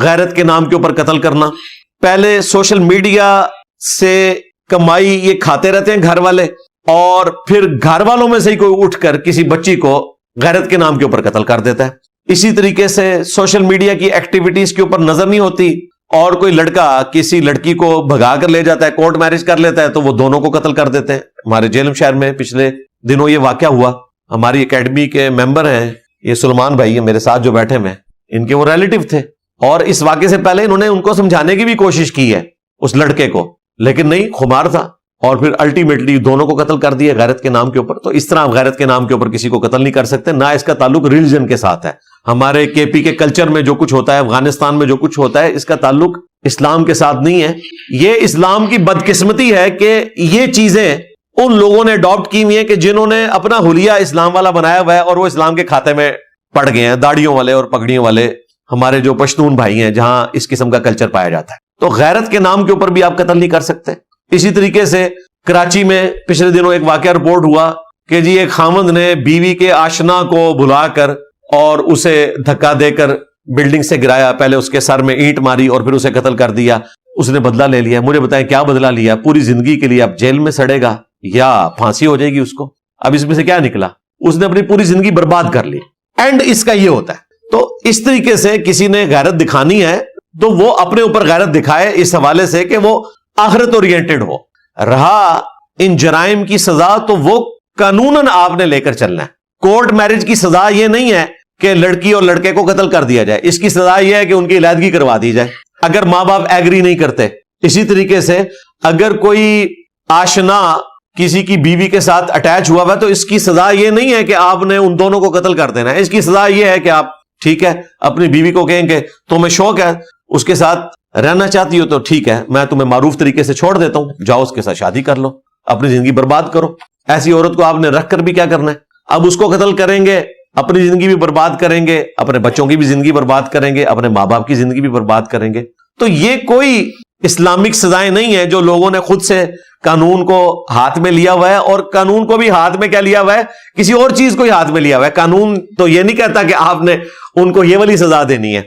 غیرت کے نام کے اوپر قتل کرنا. پہلے سوشل میڈیا سے کمائی یہ کھاتے رہتے ہیں گھر والے, اور پھر گھر والوں میں سے ہی کوئی اٹھ کر کسی بچی کو غیرت کے نام کے اوپر قتل کر دیتا ہے. اسی طریقے سے سوشل میڈیا کی ایکٹیویٹیز کے اوپر نظر نہیں ہوتی, اور کوئی لڑکا کسی لڑکی کو بھگا کر لے جاتا ہے, کورٹ میرج کر لیتا ہے, تو وہ دونوں کو قتل کر دیتے ہیں. ہمارے جیلم شہر میں پچھلے دنوں یہ واقعہ ہوا. ہماری اکیڈمی کے ممبر ہیں, یہ سلمان بھائی ہیں میرے ساتھ جو بیٹھے ہیں, ان کے وہ ریلیٹیو تھے, اور اس واقعے سے پہلے انہوں نے ان کو سمجھانے کی بھی کوشش کی ہے اس لڑکے کو, لیکن نہیں, خمار تھا, اور پھر الٹیمیٹلی دونوں کو قتل کر دیا غیرت کے نام کے اوپر. تو اس طرح آپ غیرت کے نام کے اوپر کسی کو قتل نہیں کر سکتے. نہ اس کا تعلق ریلیجن کے ساتھ ہے. ہمارے کے پی کے کلچر میں جو کچھ ہوتا ہے, افغانستان میں جو کچھ ہوتا ہے, اس کا تعلق اسلام کے ساتھ نہیں ہے. یہ اسلام کی بدقسمتی ہے کہ یہ چیزیں ان لوگوں نے اڈاپٹ کی ہوئی ہیں کہ جنہوں نے اپنا حلیہ اسلام والا بنایا ہوا ہے, اور وہ اسلام کے کھاتے میں پڑ گئے ہیں, داڑھیوں والے اور پگڑیوں والے ہمارے جو پشتون بھائی ہیں جہاں اس قسم کا کلچر پایا جاتا ہے. تو غیرت کے نام کے اوپر بھی آپ قتل نہیں کر سکتے. اسی طریقے سے کراچی میں پچھلے دنوں ایک واقعہ رپورٹ ہوا کہ جی ایک خاوند نے بیوی کے آشنا کو بلا کر اور اسے دھکا دے کر بلڈنگ سے گرایا, پہلے اس کے سر میں اینٹ ماری اور پھر اسے قتل کر دیا. اس نے بدلہ لے لیا. مجھے بتائیں کیا بدلہ لیا؟ پوری زندگی کے لیے اب جیل میں سڑے گا یا پھانسی ہو جائے گی اس کو. اب اس میں سے کیا نکلا؟ اس نے اپنی پوری زندگی برباد کر لی. اینڈ اس کا یہ ہوتا ہے. تو اس طریقے سے کسی نے غیرت دکھانی ہے تو وہ اپنے اوپر غیرت دکھائے اس حوالے سے کہ وہ آخرت اورینٹڈ ہو. رہا ان جرائم کی سزا تو وہ قانوناً آپ نے لے کر چلنا ہے. کورٹ میرج کی سزا یہ نہیں ہے کہ لڑکی اور لڑکے کو قتل کر دیا جائے. اس کی سزا یہ ہے کہ ان کی علیحدگی کروا دی جائے اگر ماں باپ ایگری نہیں کرتے. اسی طریقے سے اگر کوئی آشنا کسی کی بیوی کے ساتھ اٹیچ ہوا ہوا تو اس کی سزا یہ نہیں ہے کہ آپ نے ان دونوں کو قتل کر دینا ہے. اس کی سزا یہ ہے کہ آپ ٹھیک ہے اپنی بیوی کو کہیں کہ تمہیں شوق ہے اس کے ساتھ رہنا چاہتی ہو تو ٹھیک ہے, میں تمہیں معروف طریقے سے چھوڑ دیتا ہوں, جاؤ اس کے ساتھ شادی کر لو, اپنی زندگی برباد کرو. ایسی عورت کو آپ نے رکھ کر بھی کیا کرنا ہے؟ اب اس کو قتل کریں گے, اپنی زندگی بھی برباد کریں گے, اپنے بچوں کی بھی زندگی برباد کریں گے, اپنے ماں باپ کی زندگی بھی برباد کریں گے. تو یہ کوئی اسلامک سزائیں نہیں ہیں جو لوگوں نے خود سے قانون کو ہاتھ میں لیا ہوا ہے, اور قانون کو بھی ہاتھ میں کیا لیا ہوا ہے؟ کسی اور چیز کو ہی ہاتھ میں لیا ہوا ہے. قانون تو یہ نہیں کہتا کہ آپ نے ان کو یہ والی سزا دینی ہے.